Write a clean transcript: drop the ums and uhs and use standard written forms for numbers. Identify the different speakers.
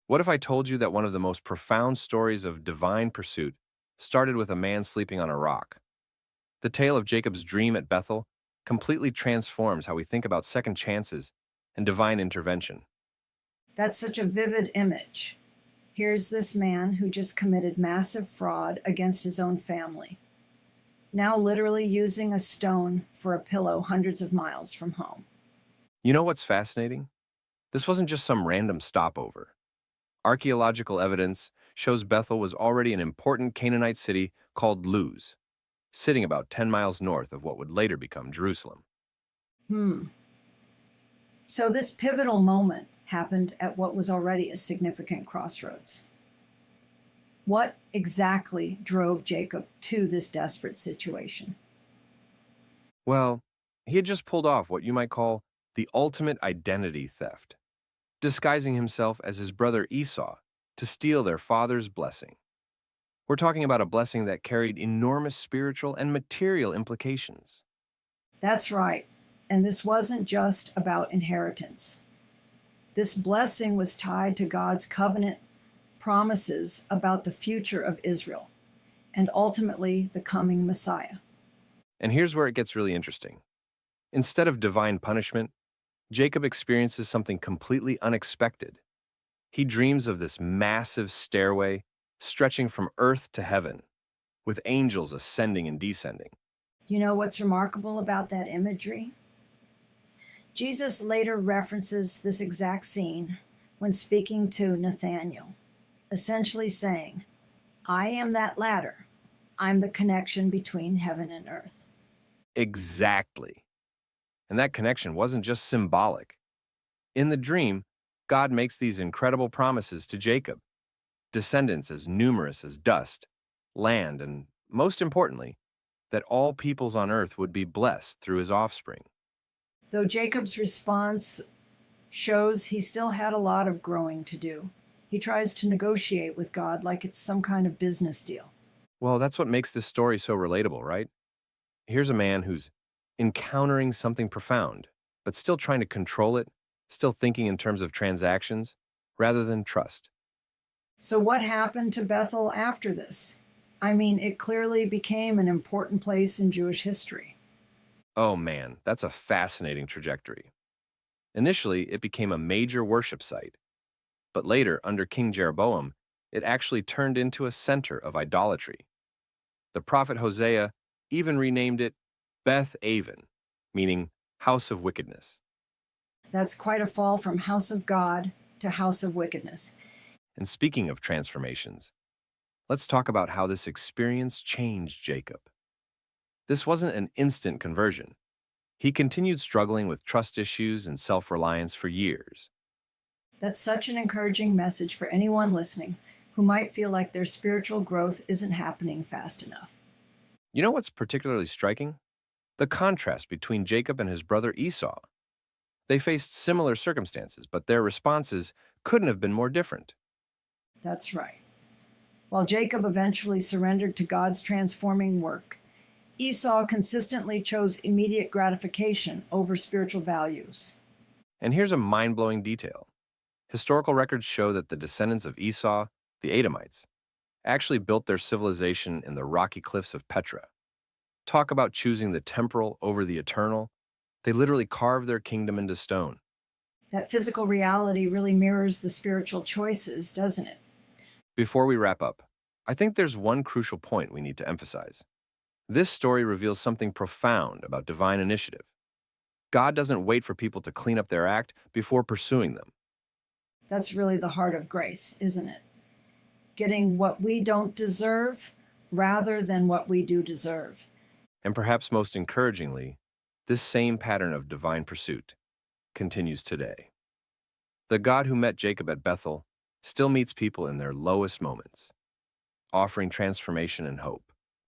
Speaker 1: What if I told you that one of the most profound stories of divine pursuit started with a man sleeping on a rock? The tale of Jacob's dream at Bethel completely transforms how we think about second chances and divine intervention.
Speaker 2: That's such a vivid image. Here's this man who just committed massive fraud against his own family, now literally using a stone for a pillow hundreds of miles from home.
Speaker 1: You know what's fascinating? This wasn't just some random stopover. Archaeological evidence shows Bethel was already an important Canaanite city called Luz, sitting about 10 miles north of what would later become Jerusalem.
Speaker 2: Hmm. So this pivotal moment happened at what was already a significant crossroads. What exactly drove Jacob to this desperate situation?
Speaker 1: Well, he had just pulled off what you might call the ultimate identity theft, disguising himself as his brother Esau to steal their father's blessing. We're talking about a blessing that carried enormous spiritual and material implications.
Speaker 2: That's right. And this wasn't just about inheritance. This blessing was tied to God's covenant promises about the future of Israel and ultimately the coming Messiah.
Speaker 1: And here's where it gets really interesting. Instead of divine punishment, Jacob experiences something completely unexpected. He dreams of this massive stairway stretching from earth to heaven, with angels ascending and descending.
Speaker 2: You know what's remarkable about that imagery? Jesus later references this exact scene when speaking to Nathanael, essentially saying, I am that ladder. I'm the connection between heaven and earth.
Speaker 1: Exactly. And that connection wasn't just symbolic. In the dream, God makes these incredible promises to Jacob, descendants as numerous as dust, land, and most importantly, that all peoples on earth would be blessed through his offspring.
Speaker 2: Though Jacob's response shows he still had a lot of growing to do. He tries to negotiate with God like it's some kind of business deal.
Speaker 1: Well, that's what makes this story so relatable, right? Here's a man who's encountering something profound, but still trying to control it, still thinking in terms of transactions rather than trust.
Speaker 2: So, what happened to Bethel after this? I mean, it clearly became an important place in Jewish history.
Speaker 1: Oh man, that's a fascinating trajectory. Initially, it became a major worship site, but later, under King Jeroboam, it actually turned into a center of idolatry. The prophet Hosea even renamed it Beth Aven, meaning house of wickedness.
Speaker 2: That's quite a fall from house of God to house of wickedness.
Speaker 1: And speaking of transformations, let's talk about how this experience changed Jacob. This wasn't an instant conversion. He continued struggling with trust issues and self reliance for years.
Speaker 2: That's such an encouraging message for anyone listening who might feel like their spiritual growth isn't happening fast enough.
Speaker 1: You know what's particularly striking? The contrast between Jacob and his brother Esau. They faced similar circumstances, but their responses couldn't have been more different.
Speaker 2: That's right. While Jacob eventually surrendered to God's transforming work, Esau consistently chose immediate gratification over spiritual values.
Speaker 1: And here's a mind blowing detail. Historical records show that the descendants of Esau, the Edomites, actually built their civilization in the rocky cliffs of Petra. Talk about choosing the temporal over the eternal. They literally carved their kingdom into stone.
Speaker 2: That physical reality really mirrors the spiritual choices, doesn't it?
Speaker 1: Before we wrap up, I think there's one crucial point we need to emphasize. This story reveals something profound about divine initiative. God doesn't wait for people to clean up their act before pursuing them.
Speaker 2: That's really the heart of grace, isn't it? Getting what we don't deserve rather than what we do deserve.
Speaker 1: And perhaps most encouragingly, this same pattern of divine pursuit continues today. The God who met Jacob at Bethel still meets people in their lowest moments, offering transformation and hope.